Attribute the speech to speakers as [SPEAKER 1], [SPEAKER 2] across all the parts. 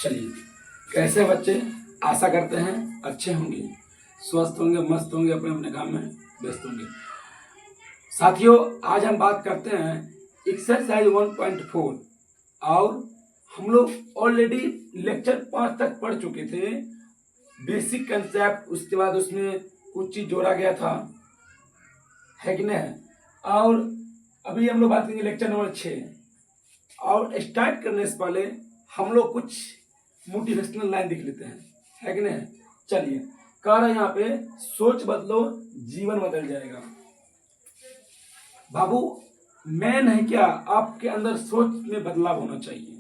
[SPEAKER 1] चलिए, कैसे बच्चे? आशा करते हैं अच्छे होंगे, स्वस्थ होंगे, मस्त होंगे, अपने अपने काम में व्यस्त होंगे। साथियों, आज हम बात करते हैं एक्सरसाइज 1.4 और हम लोग ऑलरेडी लेक्चर 5 तक पढ़ चुके थे। बेसिक कंसेप्ट, उसके बाद उसमें कुछ चीज जोड़ा गया था, है कि नहीं? और अभी हम लोग बात करेंगे लेक्चर नंबर 6। और स्टार्ट करने से पहले हम लोग कुछ मोटिवेशनल लाइन देख लेते हैं, है कि नहीं? चलिए, कह रहा है यहाँ पे, सोच बदलो जीवन बदल जाएगा। बाबू, मैं नहीं क्या, आपके अंदर सोच में बदलाव होना चाहिए।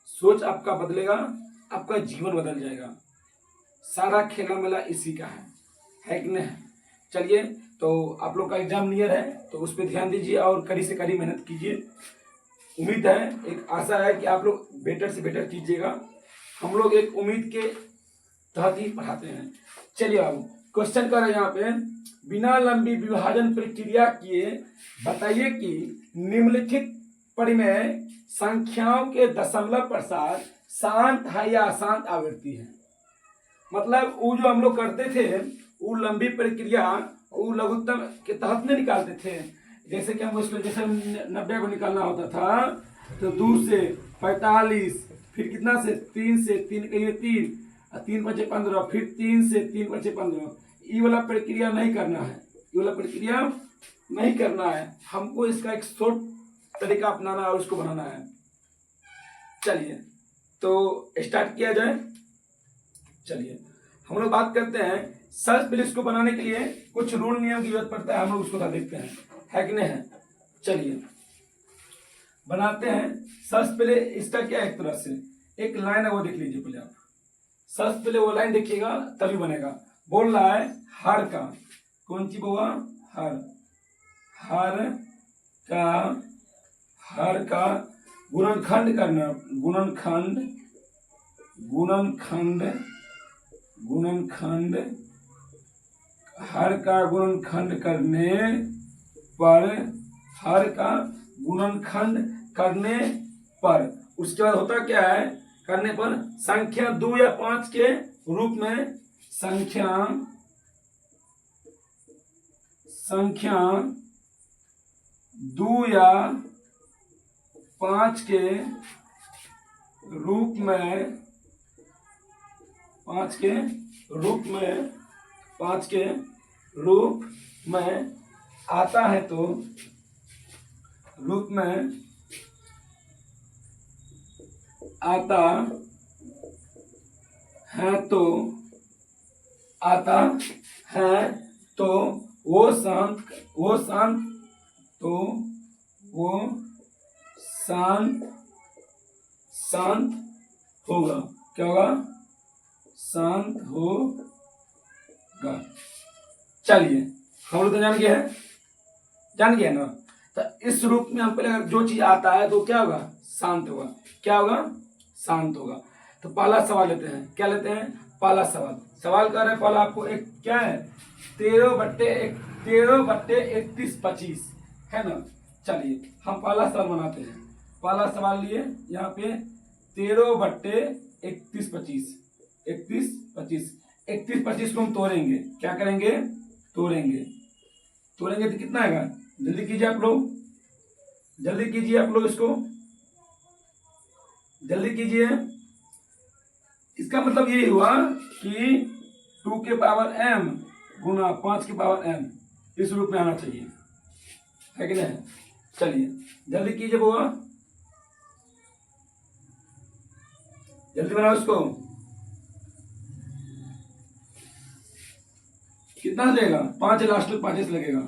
[SPEAKER 1] सोच आपका बदलेगा, आपका जीवन बदल जाएगा। सारा खेला मेला इसी का है कि नहीं? चलिए, तो आप लोग का एग्जाम नियर है, तो उस पर ध्यान दीजिए और कड़ी से कड़ी मेहनत कीजिए। उम्मीद है, एक आशा है कि आप लोग बेटर से बेटर कीजिएगा। हम लोग एक उम्मीद के तहत ही पढ़ाते हैं। चलिए बाबू, क्वेश्चन कर रहे हैं यहाँ पे, बिना लंबी विभाजन प्रक्रिया किए बताइए कि निम्नलिखित परिमेय संख्याओं के दशमलव प्रसार शांत है या अशांत आवृत्ति है। मतलब वो जो हम लोग करते थे, वो लंबी प्रक्रिया वो लघुत्तम के तहत नहीं निकालते थे। जैसे कि हम उसमें जैसे 90 को निकालना होता था, तो 2 से 45, फिर कितना से 3 से 3 कहिए 3, 3 बचे 15, फिर 3 से 3 बचे 15। ये वाला प्रक्रिया नहीं करना है, ये वाला प्रक्रिया नहीं करना है। हमको इसका एक शॉर्ट तरीका अपनाना और उसको बनाना है। चलिए, तो स्टार्ट किया जाए। चलिए, हम लोग बात करते हैं सर्च प्ले इसको बनाने के लिए कुछ रूल नियम की जरूरत पड़ता है, हम लोग उसको देखते हैं, है कि नहीं है? चलिए, बनाते हैं सर्च प्ले। इसका क्या, एक तरह से एक लाइन है, वो देख लीजिए पहले आप। सर्च प्ले वो लाइन देखिएगा तभी बनेगा। बोल रहा है हर का, कौन सी बोगा? हर। हर का गुणनखंड करना, गुणनखंड हर का गुणनखंड करने पर, हर का गुणनखंड करने पर उसके बाद होता क्या है? करने पर संख्या 2 या 5 के रूप में, संख्या 2 या 5 के रूप में, 5 के रूप में आता है, तो रूप में आता है तो वो शांत होगा। क्या होगा? शांत होगा। चलिए, हम लोग तो जान गए ना? तो इस रूप में हम पहले अगर जो चीज आता है तो क्या होगा? शांत होगा। क्या होगा? शांत होगा। तो पहला सवाल लेते हैं। क्या लेते हैं? पहला सवाल कर रहे हैं। पहला आपको एक क्या है? 13/31/25 है ना? चलिए, हम पहला सवाल बनाते हैं। पहला सवाल लिए यहाँ पे 13/31/25। 31/25 को हम तोड़ेंगे। क्या करेंगे? तोड़ेंगे तो कितना आएगा? जल्दी कीजिए आप लोग, इसको जल्दी कीजिए। इसका मतलब ये हुआ कि 2 के पावर m गुना 5 के पावर m, इस रूप में आना चाहिए, है कि नहीं? चलिए, जल्दी कीजिए बुआ, जल्दी बनाओ इसको। कितना लगेगा? 5 लास्ट में 5 से लगेगा।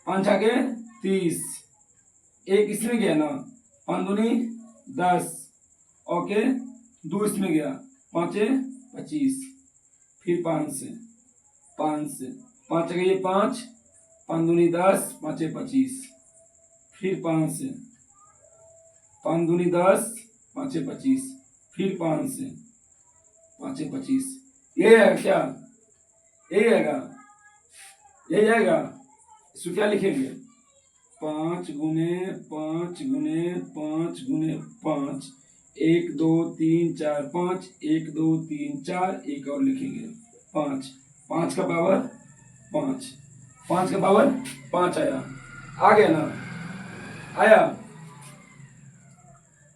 [SPEAKER 1] 5 आगे 30, एक इसमें गया ना, 5 दूनी 10, ओके, 2 इसमें गया, 5 25, फिर 5 से 5 गए 5 दूनी 10, 5 25, फिर 5 से 5 दूनी 10, 5 25, फिर 5 से 5 25। ये है क्या? यही आएगा। इसको क्या लिखेंगे? 5 गुने 5 गुने 5 गुने 5, 1 2 3 4 5, 1 2 3 4, एक और लिखेंगे 5, 5 का पावर 5, 5 का पावर 5 आया, आ गया ना, आया,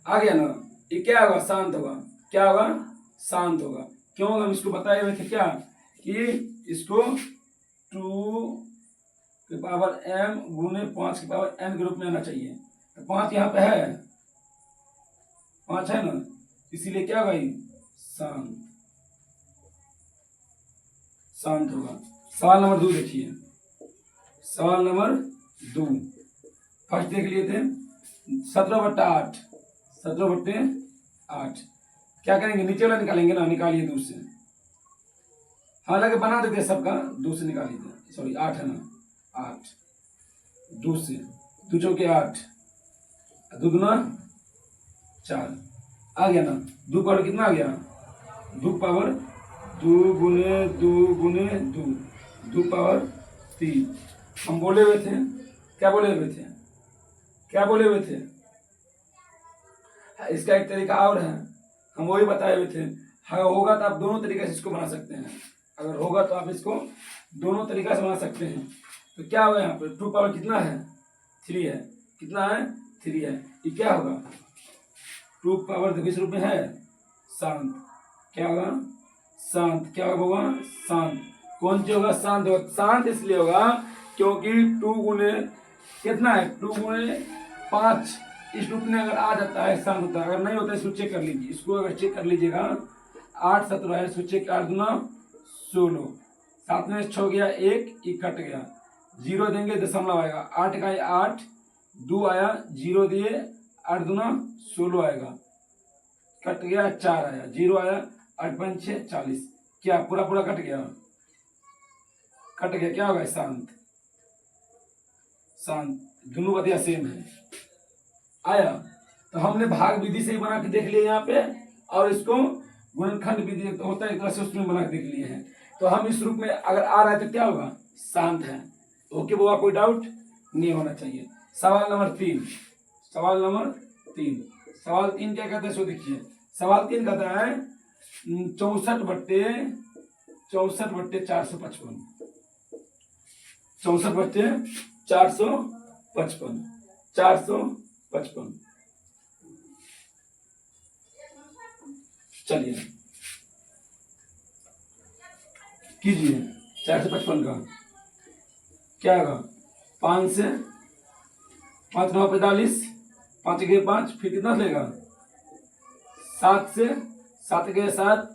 [SPEAKER 1] आ गया ना। ये क्या होगा, शांत होगा, क्या होगा, शांत होगा। क्यों, हम इसको बताए हुए थे क्या कि इसको 2 के पावर m गुने 5 के पावर n के रूप में आना चाहिए। तो 5 यहाँ पे है, 5 है ना, इसीलिए क्या भाई, शांत, शांत होगा। सवाल नंबर 2 देखिए, सवाल नंबर 2 फर्स्ट देख लिए थे 17/8, 17/8 क्या करेंगे, नीचे वाला निकालेंगे ना, निकालिए 2 से, हालांकि बना देते सबका, 2 से निकालिए, सॉरी 8 है ना, 8 2 से, 2 चौके 8, 2 गुना 4, आ गया ना। 2 पावर कितना आ गया, 2 पावर 2 गुने 2 गुने 2, 2 पावर 3। हम बोले हुए थे, क्या बोले हुए थे, क्या बोले हुए थे, इसका एक तरीका और है, हम वही बताए हुए थे। अगर होगा तो आप दोनों तरीके से इसको बना सकते हैं, अगर होगा तो आप इसको दोनों तरीका से बना सकते हैं। तो क्या होगा, यहाँ पे 2 पावर कितना है, 3 है, कितना है, 3 है, ये क्या होगा, 2 पावर देखो इस रूप में है, शांत, क्या होगा, शांत, क्या होगा, शांत। कौन सी होगा, शांत होगा। शांत इसलिए होगा क्योंकि 2 गुने कितना है, 2 गुने 5 इस रूप में अगर आ जाता है शांत होता है, अगर नहीं होता है इसको चेक कर लीजिए, इसको अगर चेक कर लीजिएगा 8 17 है, इसको चेक 8 दूना 16, 7 में 6 गया 1, ये कट गया, 0 देंगे दशमलव आएगा, 8 का 8, 2 आया, 0 दिए, 8 दूना 16 आएगा, कट गया 4 आया, 0 आया, 8 5 6 40, क्या पूरा पूरा कट गया, कट गया, क्या होगा, शांत, शांत, दोनों का सेम है, आया। तो हमने भाग विधि से ही बना के देख लिया यहाँ पे, और इसको गुणनखंड विधि होता है एक तरह से उसमें बना के देख लिए हैं। तो हम इस रूप में अगर आ रहा है तो क्या होगा, शांत है। ओके बुआ, कोई डाउट नहीं होना चाहिए। सवाल नंबर 3, सवाल नंबर 3, सवाल 3 क्या कहता है सो देखिए, सवाल 3 कहता है 64/455, 64/455, 455, चलिए कीजिए 455 का क्या होगा, 5 से 5 9 45, 5 गए 5, फिर कितना लेगा, 7 से 7 गए 7,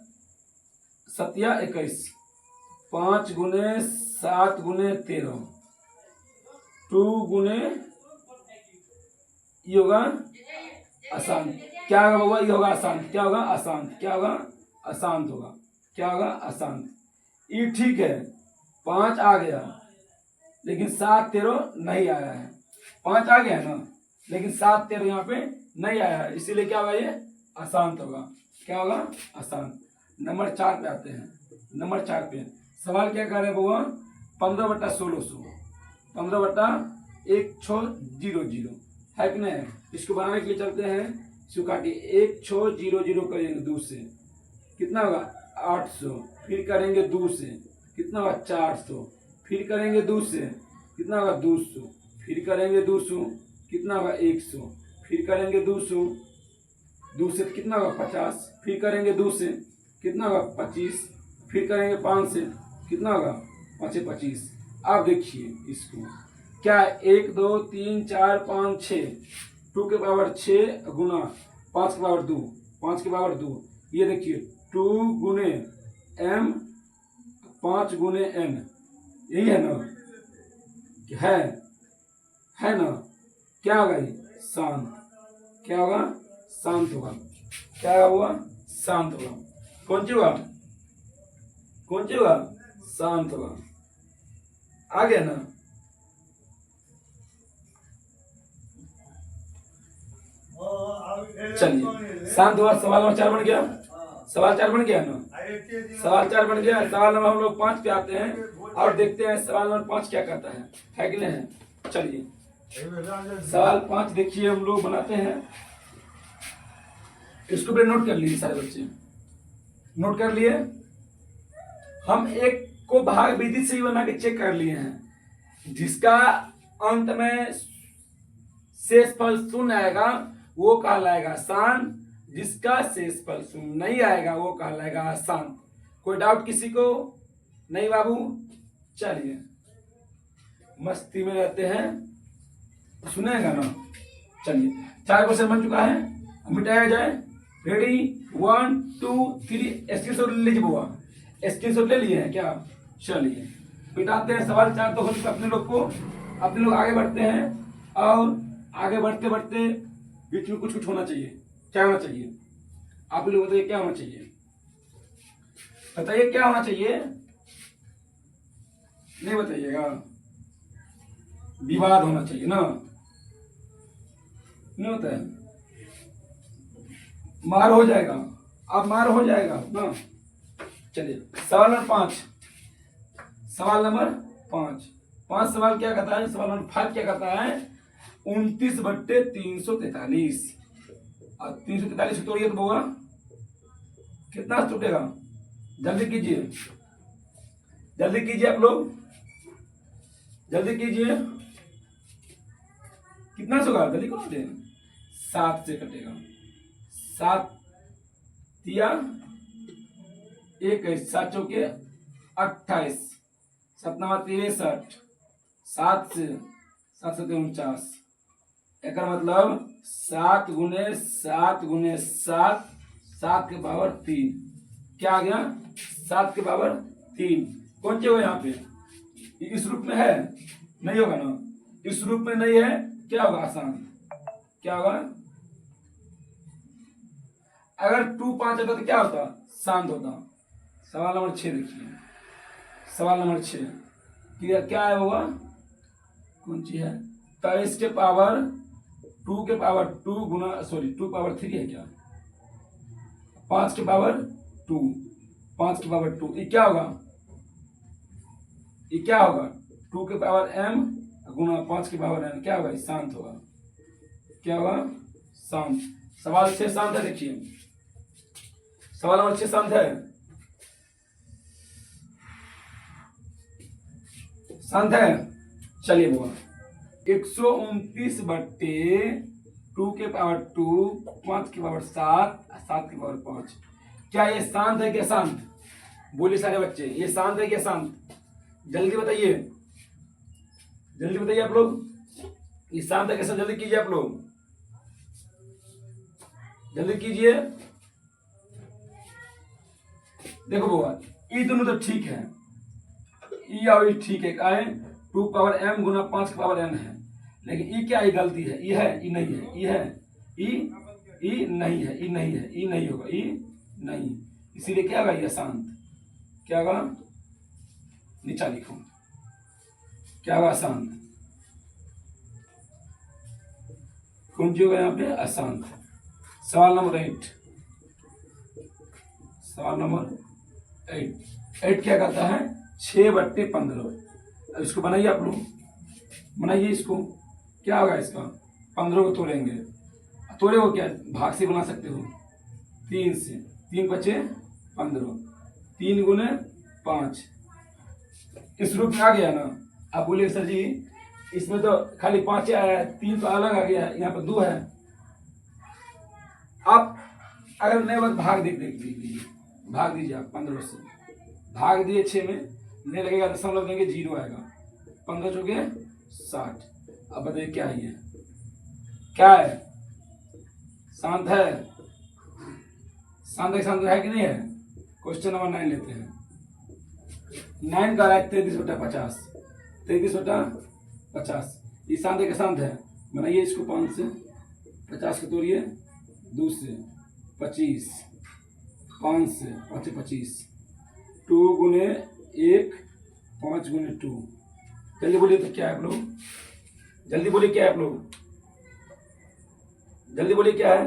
[SPEAKER 1] 7 या 21, 5 गुने 7 गुने 13, 2 गुने ये होगा अशांत, क्या होगा बाबा, ये होगा अशांत, क्या होगा, अशांत, क्या होगा, अशांत होगा, क्या होगा, अशांत। ये ठीक है, 5 आ गया लेकिन 7 13 नहीं आया है, 5 आ गया ना लेकिन 7 13 यहाँ पे नहीं आया है, इसीलिए क्या होगा, ये अशांत होगा, क्या होगा, अशांत। नंबर 4 पे आते हैं, नंबर 4 पे सवाल क्या कर रहे हैं बाबा, 15/1600, 15/1600 है कि नहीं। इसको बनाने के लिए चलते हैं, इसको काटिए, 1600 करेंगे 2 से, कितना होगा 800, फिर करेंगे 2 से, कितना होगा 400, फिर करेंगे 2 से, कितना होगा 200, फिर करेंगे 200, कितना होगा 100, फिर करेंगे 200, 2 से कितना होगा 50, फिर करेंगे 2 से, कितना होगा 25, फिर करेंगे 5 से, कितना होगा 5 25। आप देखिए इसको क्या, 1 2 3 4 5 6, 2 के पावर 6 गुना 5 के पावर 2, 5 के पावर 2, ये देखिए 2 गुने m 5 गुने n, यही है ना, है ना, क्या होगा ये, शांत, क्या होगा, शांत होगा, क्या होगा, शांत होगा। कौन सी होगा, कौन सी होगा, शांत होगा, आ गया ना। चलिए शांत हुआ, सवाल नंबर 4 बन गया, सवाल 4 बन गया ना, सवाल 4 बन गया। सवाल नंबर हम लोग 5 पे आते हैं और देखते हैं सवाल नंबर 5 क्या कहता है कि नहीं। चलिए सवाल 5 देखिए हम लोग बनाते हैं। इसको भी नोट कर लिए सारे बच्चे, नोट कर लिए। हम एक को भाग विधि से ही बना के चेक कर लिए हैं, जिसका अंत में शेष फल शून्य आएगा वो कहलाएगा शांत, जिसका शेष फल शून्य नहीं आएगा वो कहलाएगा अशांत। कोई डाउट किसी को? नहीं बाबू, चलिए मस्ती में रहते हैं, सुनेगा ना। चलिए 4 क्वेश्चन बन चुका है, मिटाया जाए। रेडी 1 2 3, स्क्रीनशॉट ले लीजिए बुआ, स्क्रीनशॉट ले लिए हैं क्या? चलिए मिटाते हैं। सवाल 4 तो हो चुका अपने लोग को। अपने लोग आगे बढ़ते हैं और आगे बढ़ते बढ़ते बीच में कुछ कुछ होना चाहिए। क्या होना चाहिए आप लोग बताइए, क्या होना चाहिए? बताइए क्या होना चाहिए? नहीं बताइएगा, विवाद होना चाहिए ना, नहीं होता है, मार हो जाएगा, अब मार हो जाएगा ना। चलिए सवाल नंबर 5, सवाल नंबर 5 सवाल क्या कहता है? सवाल नंबर 5 क्या कहता है? 29/343 और 343 तोड़िए तो होगा कितना टूटेगा? जल्दी कीजिए, जल्दी कीजिए आप लोग, जल्दी कीजिए। कितना से होगा? जल्दी करो दे। 7 से कटेगा। 7 तिया 21, 7 चौके 28, 7 नवा 63, 7 से 7 से 49। एक मतलब 7 गुने 7 गुने 7, 7 के पावर 3। क्या आ गया? 7 के पावर 3। कौन चाहिए यहाँ पे? इस रूप में है, नहीं होगा ना। इस रूप में नहीं है, क्या होगा? आसान। क्या होगा? अगर 2 5 होता तो क्या होता? शांत होता। सवाल नंबर 6 देखिए, सवाल नंबर 6 क्या है होगा? कौन चीज है? 23 के पावर 2 के पावर 2 गुना, सॉरी 2 पावर 3 है क्या? 5 के पावर 2, 5 के पावर 2, ये क्या होगा? ये क्या होगा? 2 के पावर m गुना 5 के पावर n, क्या होगा? शांत होगा। क्या होगा? शांत। सवाल 6 शांत है। देखिए सवाल नंबर 6 शांत है, शांत है। चलिए बोला 129/2 के पावर 2, 5 के पावर 7, 7 के पावर 5। क्या ये शांत है क्या शांत? बोलिए सारे बच्चे, ये शांत है क्या शांत? जल्दी बताइए, जल्दी बताइए आप लोग, ये शांत है क्या शांत? जल्दी कीजिए आप लोग, जल्दी कीजिए। देखो बुआ, ये दोनों तो ठीक है, ये और ये ठीक है। क्या है? 2 पावर m गुना 5 के पावर n है, लेकिन ये क्या? ये गलती है, ये है, ये नहीं है, ये है, ये नहीं है, ये नहीं है, ये नहीं होगा, ये नहीं। इसीलिए क्या होगा? ये शांत। क्या होगा? नीचा लिखो, क्या होगा? शांत। कौन सी होगा यहाँ पे? अशांत। सवाल नंबर 8, सवाल नंबर 8 क्या कहता है? 6/15। इसको बनाइए आप लोग, बनाइए इसको। क्या होगा इसका? 15 को तोड़ेंगे, तोड़े हो क्या? भाग से बना सकते हो, 3 से, 3 बचे 15, 3 गुने 5। इस रूप में आ गया ना। आप बोलिए सर जी इसमें तो खाली 5 आया है, 3 तो अलग आ गया है, यहाँ पर 2 है। आप अगर नहीं बात भाग देख लीजिए, भाग दीजिए आप 15 से, भाग दिए 6 में, नहीं लगेगा दशमलव देंगे, 0 आएगा। 15 चौके 60। अब बताइए क्या है ये? क्या है? शांत है? शांत है कि नहीं है? क्वेश्चन नंबर 9 लेते हैं। 9 का है 33/50, 33/50। ये शांत है कि शांत है? बनाइए इसको। 5 से 50 को तोड़िए, 2 से 25, 5 से 5 25, 2 गुने 1, 5 गुने 2। जल्दी बोलिए तो क्या है आप लोग? जल्दी बोलिए क्या है आप लोग? जल्दी बोलिए क्या है?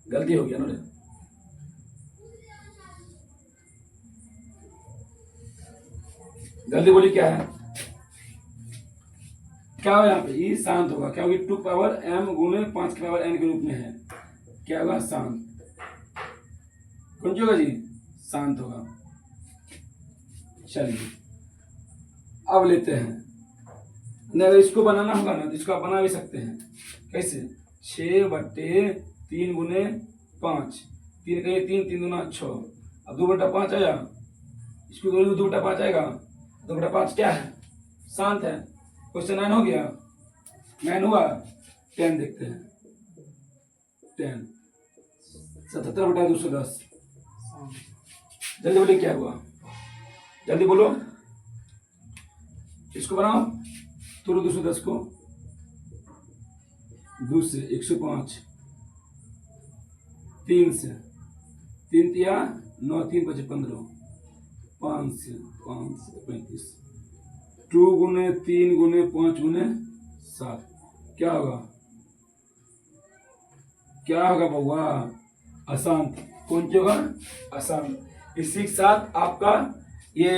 [SPEAKER 1] गलती हो गया ना, जल्दी बोलिए क्या है? क्या होगा यहाँ पे, ई शांत होगा क्योंकि 2 पावर m गुने 5 की पावर n के रूप में है। क्या होगा, शांत। कौन सी होगा जी, शांत होगा। चलिए अब लेते हैं, नहीं अगर इसको बनाना होगा ना तो इसको आप बना भी सकते हैं। कैसे, 6/3 गुने 5, 3 कहीं 3, 3 दूना 6, अब 2/5 आया, इसको 2/5 आएगा, 2/5 क्या है, शांत है। क्वेश्चन 9 हो गया, 9 हुआ। 10 देखते हैं, 10 77/210। जल्दी बोलिए क्या हुआ, जल्दी बोलो। इसको बनाओ, तोड़ो 210 को 2 से, 105, 3 से, 3 तिया 9, 3 5 15, 5 से 35, 2 गुने 3 गुने 5 गुने 7, क्या होगा, क्या होगा बउआ, अशांत। कौन सी होगा, अशांत। इसी के साथ आपका ये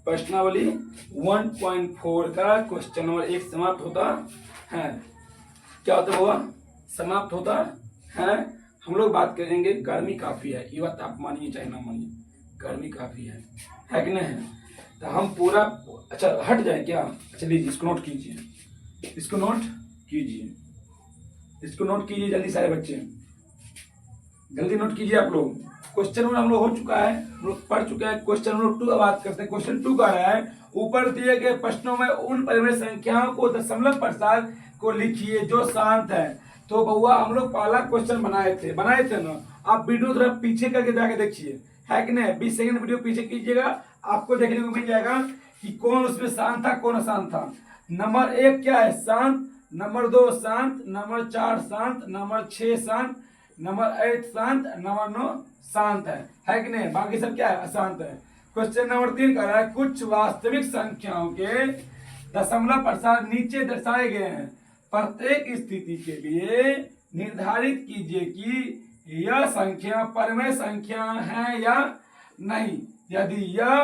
[SPEAKER 1] प्रश्नावली 1.4 का क्वेश्चन नंबर 1 समाप्त होता है। क्या होता हुआ, समाप्त होता है। हम लोग बात करेंगे, गर्मी काफी है, ये बात आप मानिए चाहे ना मानिए, गर्मी काफी है कि नहीं है। तो हम पूरा, अच्छा हट जाए क्या, अच्छा लीजिए इसको नोट कीजिए, इसको नोट कीजिए, इसको नोट कीजिए जल्दी सारे बच्चे, जल्दी नोट कीजिए आप लोग। क्वेश्चन नंबर हम लोग हो चुका है, हम लोग पढ़ चुके हैं। क्वेश्चन नंबर 2 का बात करते हैं। क्वेश्चन 2 का रहा है, ऊपर दिए गए प्रश्नों में उन परिमेय संख्याओं को दशमलव प्रसार को लिखिए जो शांत है। तो बउआ हम लोग पहला क्वेश्चन बनाए थे ना, आप वीडियो थोड़ा पीछे करके जाके देखिए, है कि नहीं, 20 सेकंड वीडियो पीछे कीजिएगा, आपको देखने को मिल जाएगा कि कौन उसमें शांत था कौन अशांत था। नंबर 1 क्या है, शांत। नंबर 2 शांत, नंबर 4 शांत, नंबर 6 शांत, नंबर 8 शांत, नंबर 9 शांत है कि नहीं, बाकी सब क्या है, अशांत है। क्वेश्चन नंबर 3 कह रहा है, कुछ वास्तविक संख्याओं के दशमलव प्रसार नीचे दर्शाए गए हैं, प्रत्येक स्थिति के लिए निर्धारित कीजिए कि यह संख्या परमेय संख्या है या नहीं। यदि यह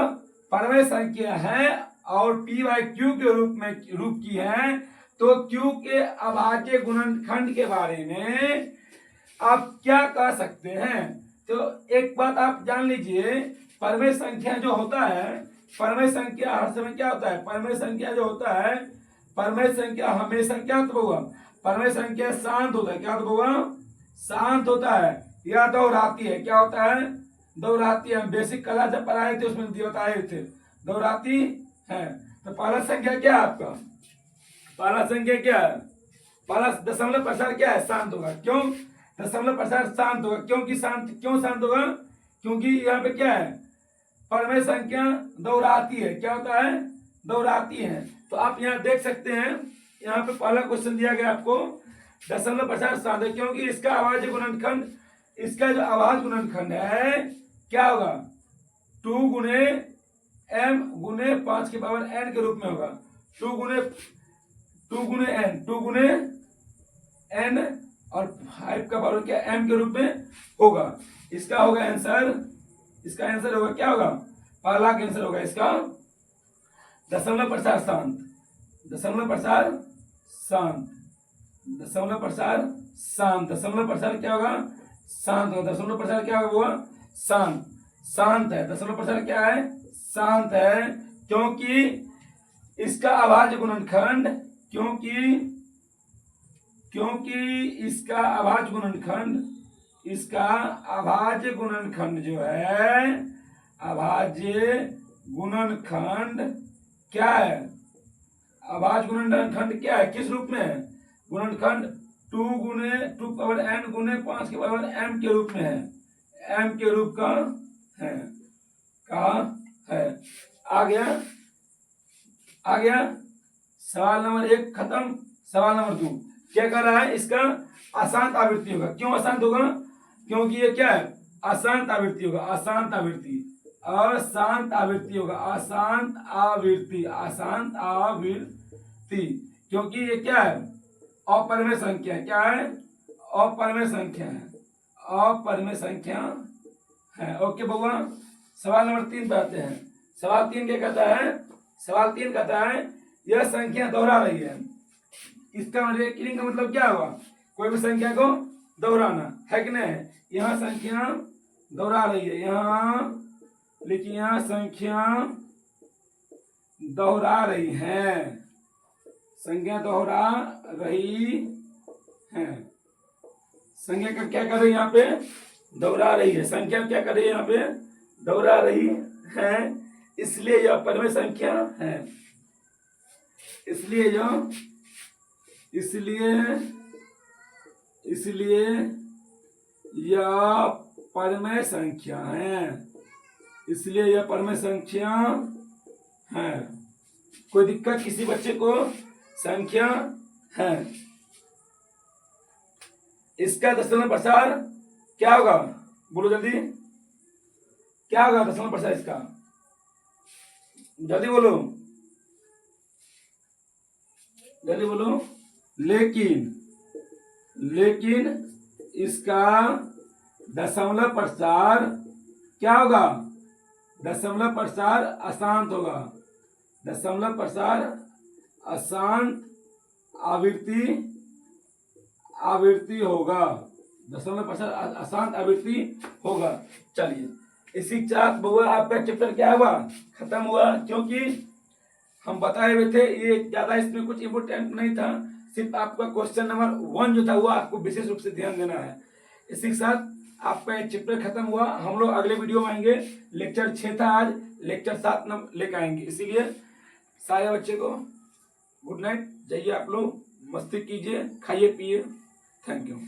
[SPEAKER 1] परमेय संख्या है और p/q के रूप की है तो q के अभाज्य गुणनखंड के बारे में आप क्या कह सकते हैं। तो एक बात आप जान लीजिए, परमेय संख्या जो होता है, परमेय संख्या हर समय क्या होता है, परमेय संख्या जो होता है, परमेय संख्या हमेशा क्या होगा, परमेय संख्या शांत होता है। क्या होगा, शांत होता है या दोहराती है। क्या होता है, दोहराती है। बेसिक कला जब पढ़ाए थे उसमें बताए थे, दोहराती है। तो पहला संख्या क्या है आपका, पहला संख्या क्या है, पहला दशमलव प्रसार क्या है, शांत होगा। क्यों दशमलव प्रसार शांत होगा, क्योंकि शांत, क्यों शांत होगा, क्योंकि यहाँ पे क्या है, परमेय संख्या दोहराती है। क्या होता है, दोहराती है। तो आप यहाँ देख सकते हैं, यहाँ पे पहला क्वेश्चन दिया गया आपको, दशमलव प्रसार शांत है क्योंकि इसका अभाज्य गुणनखंड, इसका जो अभाज्य गुणनखंड है क्या होगा, 2 गुने m गुने 5 की पावर n के रूप में होगा। 2 गुने n, 2 गुने n और 5 का पावर क्या m के रूप में होगा। इसका होगा आंसर, इसका आंसर होगा क्या होगा, पहला आंसर होगा इसका दशमलव प्रसार शांत, दशमलव प्रसार शांत, दशमलव प्रसार शांत, दशमलव प्रसार क्या होगा, शांत होगा। दशमलव प्रसार क्या होगा, शांत, शांत है। दशमलव प्रसार क्या है, शांत है क्योंकि इसका अभाज्य गुणनखंड, क्योंकि इसका अभाज्य गुणनखंड, इसका अभाज्य गुणनखंड जो है, अभाज्य गुणनखंड क्या है, अभाज्य गुणनखंड क्या है, किस रूप में है, गुणनखंड 2 पावर n गुने 5 के पावर m के रूप में है, m के रूप का है, कहा है। आ गया सवाल नंबर 1 खत्म। सवाल नंबर 2 क्या कर रहा है, इसका अशांत आवृत्ति होगा। क्यों अशांत होगा, क्योंकि ये क्या है, अशांत आवृत्ति होगा, अशांत आवृत्ति, अशांत आवृत्ति होगा, अशांत आवृत्ति, अशांत आवृत्ति, क्योंकि ये क्या है, अपरिमेय संख्या है। क्या है, अपरिमेय संख्या है, अपरिमेय संख्या है। ओके बउआ, सवाल नंबर 3 पे आते हैं। सवाल 3 क्या कहता है, सवाल 3 कहता है यह संख्या दोहरा रही है। इसका रेकरिंग का मतलब क्या हुआ, कोई भी संख्या को दोहराना, है कि नहीं। यहाँ संख्या दोहरा रही है, यहाँ लिखिए, यहाँ संख्या दोहरा रही है, संख्या दोहरा रही है। संख्या का क्या कर रही है, यहाँ पे दोहरा रही है। संख्या क्या कर रही है, यहाँ पे दोहरा रही है, इसलिए यह परम संख्या है। इसलिए यह परम संख्या है। इसलिए यह परम संख्या है। कोई दिक्कत किसी बच्चे को, संख्या है। इसका दशमलव प्रसार क्या होगा, बोलो जल्दी, क्या होगा दशमलव प्रसार इसका, जल्दी बोलो, जल्दी बोलो। लेकिन इसका दशमलव प्रसार क्या होगा, दशमलव प्रसार अशांत होगा। दशमलव प्रसार अशांत आवृत्ति होगा। दशमलव प्रसार अशांत आवृत्ति होगा। चलिए, इसी के साथ बउआ आपका चैप्टर क्या हुआ, खत्म हुआ। क्योंकि हम बताए हुए थे, ये ज्यादा इसमें कुछ इम्पोर्टेंट नहीं था, सिर्फ आपका क्वेश्चन नंबर 1 जो था वो आपको विशेष रूप से ध्यान देना है। इसी के साथ आपका एक चैप्टर खत्म हुआ। हम लोग अगले वीडियो में आएंगे, लेक्चर 6 था आज, लेक्चर 7 लेकर आएंगे। इसीलिए सारे बच्चे को गुड नाइट, जाइए आप लोग मस्ती कीजिए, खाइए पिए। Thank you.